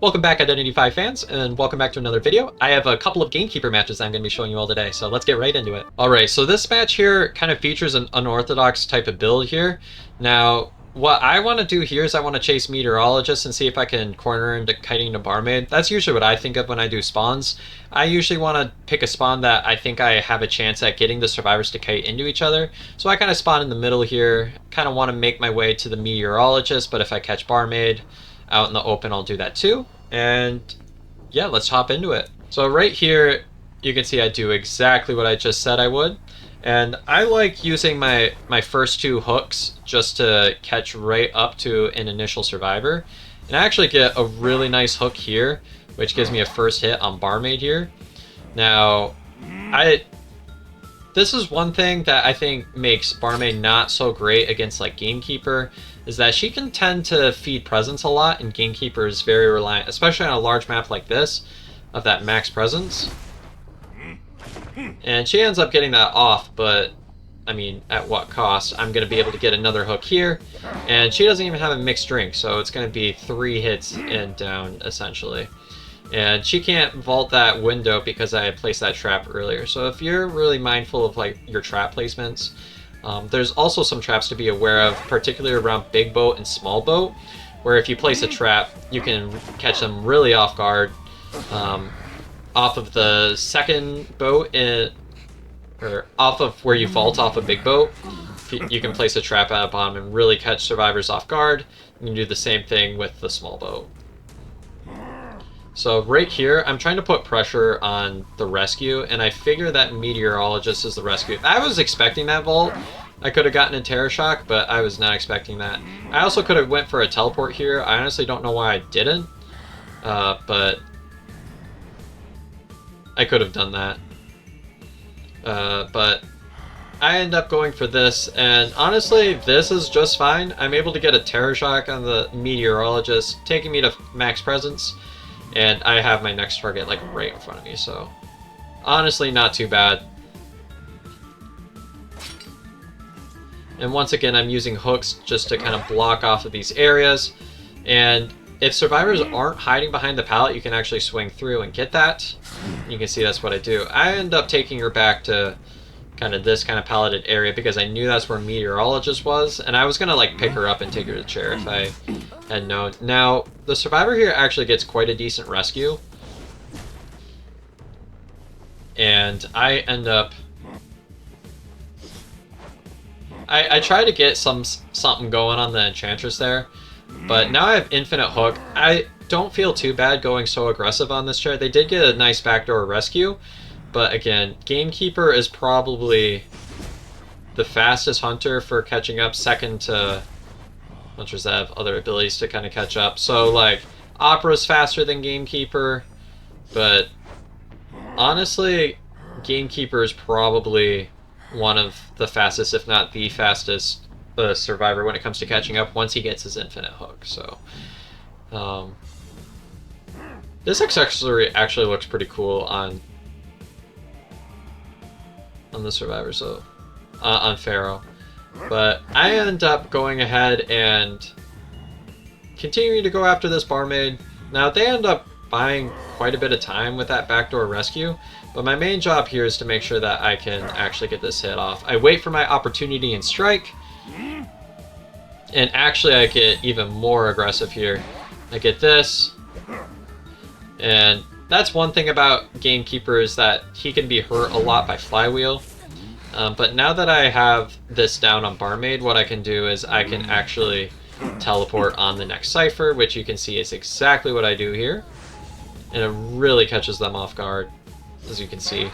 Welcome back, IdentityV fans, and welcome back to another video. I have a couple of Gamekeeper matches I'm going to be showing you all today, so let's get right into it. Alright, so this match here kind of features an unorthodox type of build here. Now, what I want to do here is I want to chase Meteorologist and see if I can corner into kiting to Barmaid. That's usually what I think of when I do spawns. I usually want to pick a spawn that I think I have a chance at getting the survivors to kite into each other. So I kind of spawn in the middle here, kind of want to make my way to the Meteorologist, but if I catch Barmaid out in the open, I'll do that too. And yeah, let's hop into it. So right here, you can see I do exactly what I just said I would. And I like using my first two hooks just to catch right up to an initial survivor. And I actually get a really nice hook here, which gives me a first hit on Barmaid here. Now, this is one thing that I think makes Barmaid not so great against like Gamekeeper, is that she can tend to feed presence a lot, and Gamekeeper is very reliant, especially on a large map like this, of that max presence. And she ends up getting that off, but I mean, at what cost? I'm going to be able to get another hook here, and she doesn't even have a mixed drink, so it's going to be 3 hits and down, essentially. And she can't vault that window because I had placed that trap earlier. So if you're really mindful of like your trap placements, there's also some traps to be aware of, particularly around big boat and small boat, where if you place a trap, you can catch them really off guard. Off of the second boat, or off of where you vault off a big boat, you can place a trap at a bottom and really catch survivors off guard. You can do the same thing with the small boat. So right here, I'm trying to put pressure on the rescue, and I figure that Meteorologist is the rescue. I was expecting that vault. I could have gotten a Terror Shock, but I was not expecting that. I also could have went for a teleport here. I honestly don't know why I didn't, but I could have done that. But I end up going for this, and honestly, this is just fine. I'm able to get a Terror Shock on the Meteorologist, taking me to max presence. And I have my next target like right in front of me, so honestly not too bad. And once again, I'm using hooks just to kind of block off of these areas. And if survivors aren't hiding behind the pallet, you can actually swing through and get that. You can see that's what I do. I end up taking her back to kind of this kind of palleted area because I knew that's where Meteorologist was, and I was gonna like pick her up and take her to the chair if I had known. Now the survivor here actually gets quite a decent rescue, and I end up I try to get something going on the Enchantress there, but now I have infinite hook. I don't feel too bad going so aggressive on this chair. They did get a nice backdoor rescue. But again, Gamekeeper is probably the fastest hunter for catching up, second to hunters that have other abilities to kind of catch up. So like, Opera's faster than Gamekeeper, but honestly, Gamekeeper is probably one of the fastest, if not the fastest, survivor when it comes to catching up once he gets his infinite hook. So, this accessory actually looks pretty cool on the survivor, so on Pharaoh. But I end up going ahead and continuing to go after this Barmaid. Now they end up buying quite a bit of time with that backdoor rescue, but my main job here is to make sure that I can actually get this hit off. I wait for my opportunity and strike, and actually I get even more aggressive here. I get this, and that's one thing about Gamekeeper, is that he can be hurt a lot by Flywheel. But now that I have this down on Barmaid, what I can do is I can actually teleport on the next Cypher, which you can see is exactly what I do here. And it really catches them off guard, as you can see.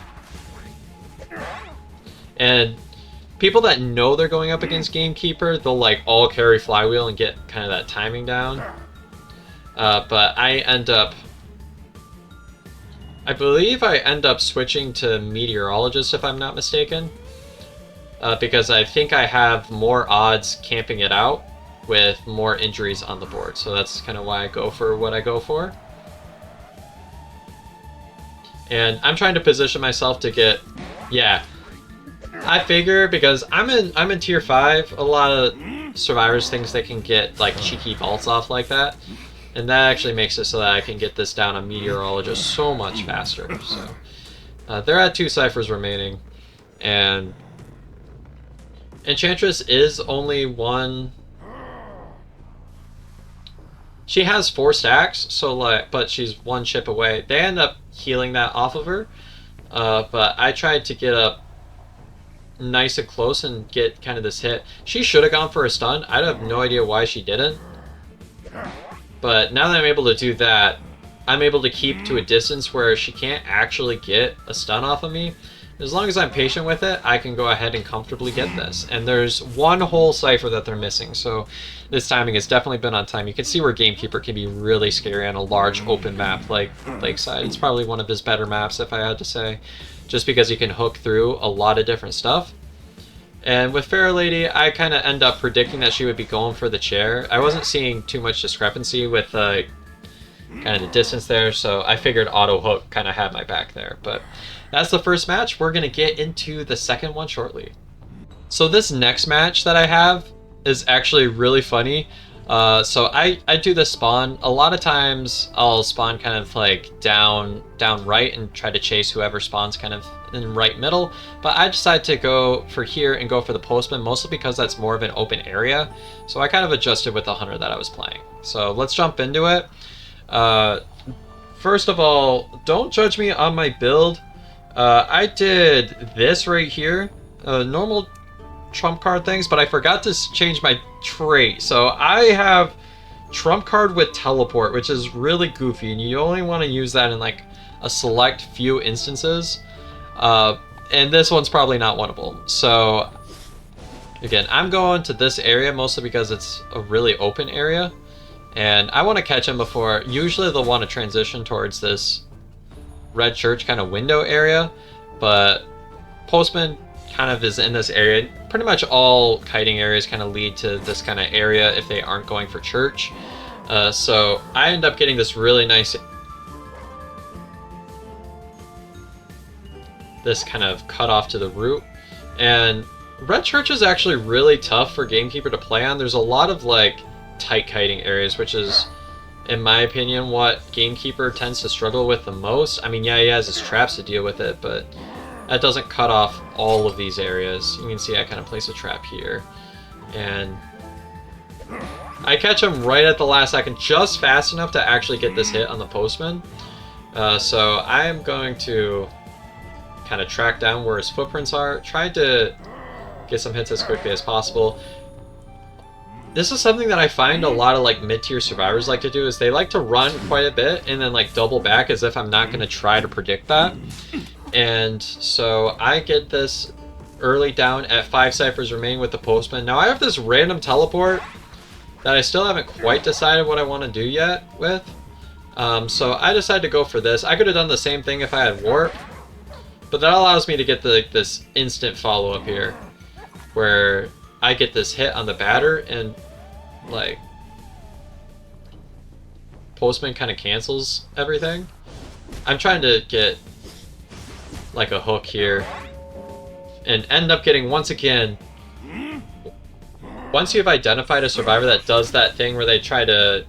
And people that know they're going up against Gamekeeper, they'll like all carry Flywheel and get kind of that timing down. But I believe I end up switching to Meteorologist, if I'm not mistaken, because I think I have more odds camping it out with more injuries on the board. So that's kind of why I go for what I go for. And I'm trying to position myself to get, yeah, I figure because I'm in tier 5, a lot of survivors thinks they can get like cheeky vaults off like that. And that actually makes it so that I can get this down on Meteorologist so much faster. So they're at 2 ciphers remaining. And Enchantress is only one... She has 4 stacks, so but she's 1 chip away. They end up healing that off of her. But I tried to get up nice and close and get kind of this hit. She should have gone for a stun. I have no idea why she didn't. But now that I'm able to do that, I'm able to keep to a distance where she can't actually get a stun off of me. As long as I'm patient with it, I can go ahead and comfortably get this. And there's 1 whole cipher that they're missing, so this timing has definitely been on time. You can see where Gamekeeper can be really scary on a large open map like Lakeside. It's probably one of his better maps, if I had to say, just because you can hook through a lot of different stuff. And with Fair Lady, I kind of end up predicting that she would be going for the chair. I wasn't seeing too much discrepancy with kind of the distance there, so I figured auto hook kind of had my back there. But that's the first match. We're going to get into the second one shortly. So this next match that I have is actually really funny. So I do this spawn. A lot of times I'll spawn kind of like down right and try to chase whoever spawns kind of in right middle. But I decided to go for here and go for the postman, mostly because that's more of an open area. So I kind of adjusted with the hunter that I was playing. So let's jump into it. First of all, don't judge me on my build. I did this right here, normal trump card things, but I forgot to change my trait. So I have trump card with teleport, which is really goofy, and you only want to use that in like a select few instances. And this one's probably not one of them. So again, I'm going to this area mostly because it's a really open area, and I want to catch him before. Usually they'll want to transition towards this red church kind of window area, but postman kind of is in this area. Pretty much all kiting areas kind of lead to this kind of area if they aren't going for church. So I end up getting this really nice, this kind of cut off to the root. And red church is actually really tough for Gamekeeper to play on. There's a lot of like tight kiting areas, which is, in my opinion, what Gamekeeper tends to struggle with the most. I mean, yeah, he has his traps to deal with it, but that doesn't cut off all of these areas. You can see I kind of place a trap here, and I catch him right at the last second, just fast enough to actually get this hit on the postman. So I am going to kind of track down where his footprints are, try to get some hits as quickly as possible. This is something that I find a lot of like mid-tier survivors like to do, is they like to run quite a bit and then like double back as if I'm not going to try to predict that. And so I get this early down at 5 ciphers remaining with the postman. Now I have this random teleport that I still haven't quite decided what I want to do yet with. So I decided to go for this. I could have done the same thing if I had warp, but that allows me to get this instant follow-up here, where I get this hit on the batter and like postman kind of cancels everything. I'm trying to get like a hook here and end up getting, once again, once you've identified a survivor that does that thing where they try to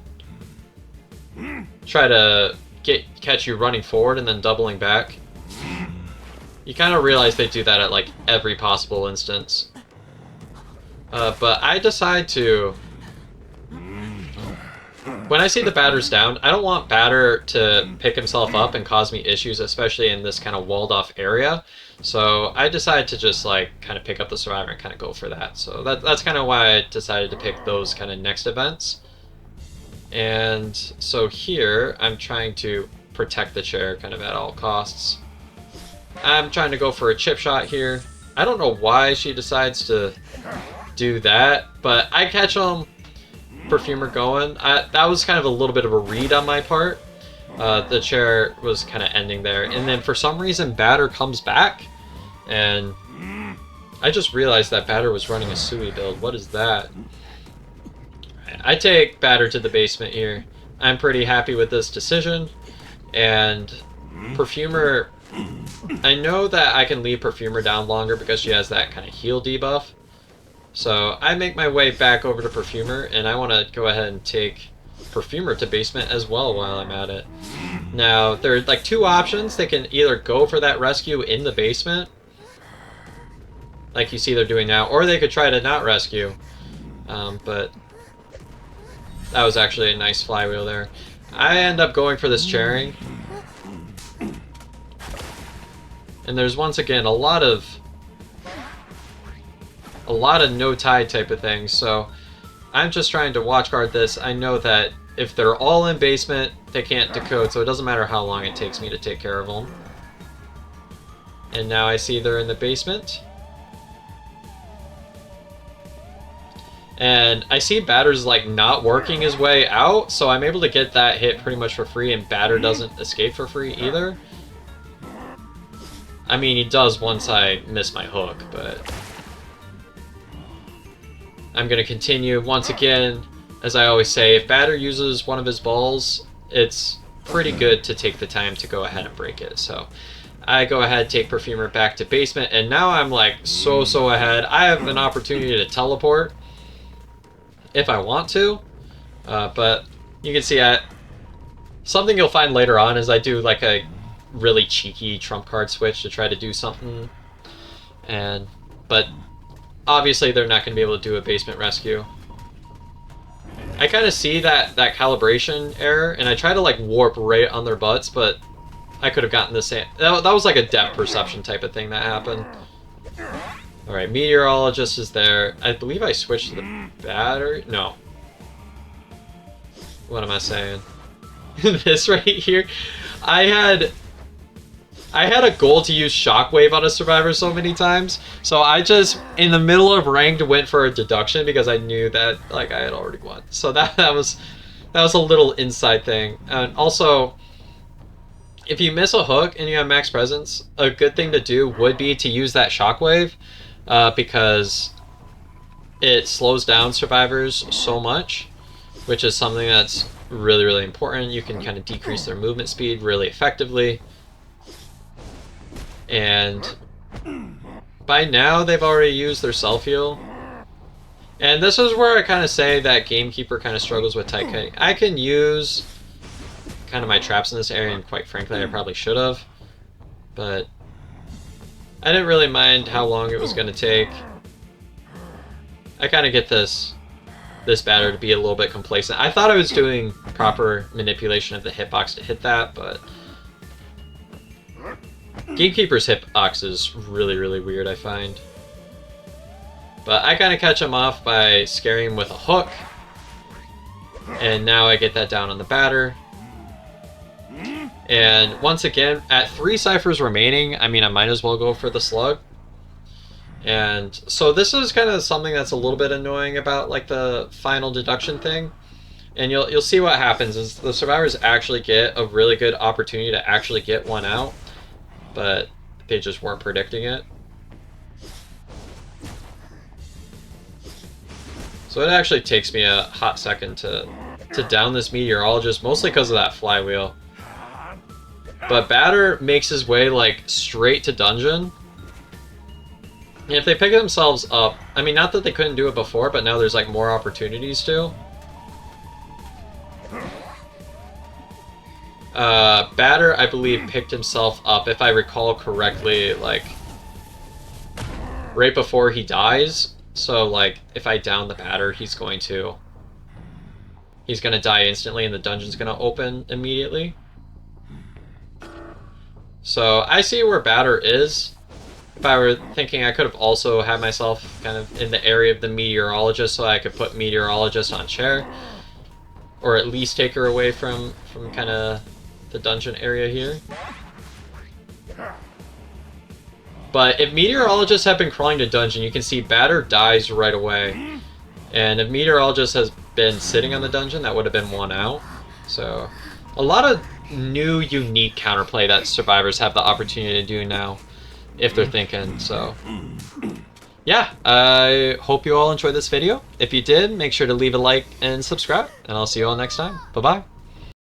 catch you running forward and then doubling back, you kind of realize they do that at like every possible instance. But I decide to, when I see the batter's down, I don't want batter to pick himself up and cause me issues, especially in this kind of walled off area. So I decided to just like kind of pick up the survivor and kind of go for that. So that's kind of why I decided to pick those kind of next events. And so here I'm trying to protect the chair kind of at all costs. I'm trying to go for a chip shot here. I don't know why she decides to do that, but I catch him, Perfumer going. That was kind of a little bit of a read on my part. The chair was kind of ending there, and then for some reason batter comes back, and I just realized that batter was running a Sui build. What is that? I take batter to the basement here. I'm pretty happy with this decision, and Perfumer, I know that I can leave Perfumer down longer because she has that kind of heal debuff. So I make my way back over to Perfumer, and I want to go ahead and take Perfumer to basement as well while I'm at it. Now, there are like two options. They can either go for that rescue in the basement, like you see they're doing now, or they could try to not rescue. But that was actually a nice flywheel there. I end up going for this chairing. And there's once again a lot of no tide type of things, so I'm just trying to watch guard this. I know that if they're all in basement, they can't decode, so it doesn't matter how long it takes me to take care of them. And now I see they're in the basement. And I see Batter's like not working his way out, so I'm able to get that hit pretty much for free, and Batter doesn't escape for free either. I mean, he does once I miss my hook, but I'm going to continue. Once again, as I always say, if Batter uses one of his balls, it's pretty good to take the time to go ahead and break it. So I go ahead, take Perfumer back to basement, and now I'm like so ahead. I have an opportunity to teleport if I want to, but you can see something you'll find later on is I do like a really cheeky trump card switch to try to do something, but obviously they're not going to be able to do a basement rescue. I kind of see that calibration error, and I try to like warp right on their butts, but I could have gotten the same. That was like a depth perception type of thing that happened. Alright, Meteorologist is there. I believe I switched to the battery. No. What am I saying? This right here. I had a goal to use Shockwave on a survivor so many times, so I just, in the middle of ranked, went for a deduction because I knew that like I had already won. So that was a little inside thing. And also, if you miss a hook and you have max presence, a good thing to do would be to use that Shockwave, because it slows down survivors so much, which is something that's really important. You can kind of decrease their movement speed really effectively. And by now they've already used their self-heal. And this is where I kind of say that Gamekeeper kind of struggles with tight cutting. I can use kind of my traps in this area, and quite frankly I probably should have, but I didn't really mind how long it was going to take. I kind of get this batter to be a little bit complacent. I thought I was doing proper manipulation of the hitbox to hit that, but Gamekeeper's hitbox is really weird, I find. But I kind of catch him off by scaring him with a hook, and now I get that down on the batter. And once again, at 3 ciphers remaining, I mean, I might as well go for the slug. And so this is kind of something that's a little bit annoying about like the final deduction thing. And you'll see what happens is the survivors actually get a really good opportunity to actually get one out, but they just weren't predicting it. So it actually takes me a hot second to down this Meteorologist, mostly because of that flywheel. But Batter makes his way like straight to dungeon. And if they pick themselves up, I mean, not that they couldn't do it before, but now there's like more opportunities to. Batter, I believe, picked himself up, if I recall correctly, like right before he dies. So like if I down the Batter, he's going to die instantly, and the dungeon's gonna open immediately. So I see where Batter is. If I were thinking, I could have also had myself kind of in the area of the Meteorologist, so I could put Meteorologist on chair, or at least take her away from kind of the dungeon area here. But if Meteorologists have been crawling to dungeon, you can see Batter dies right away. And if Meteorologist has been sitting on the dungeon, that would have been one out. So a lot of new, unique counterplay that survivors have the opportunity to do now, if they're thinking. So yeah, I hope you all enjoyed this video. If you did, make sure to leave a like and subscribe, and I'll see you all next time. Bye-bye.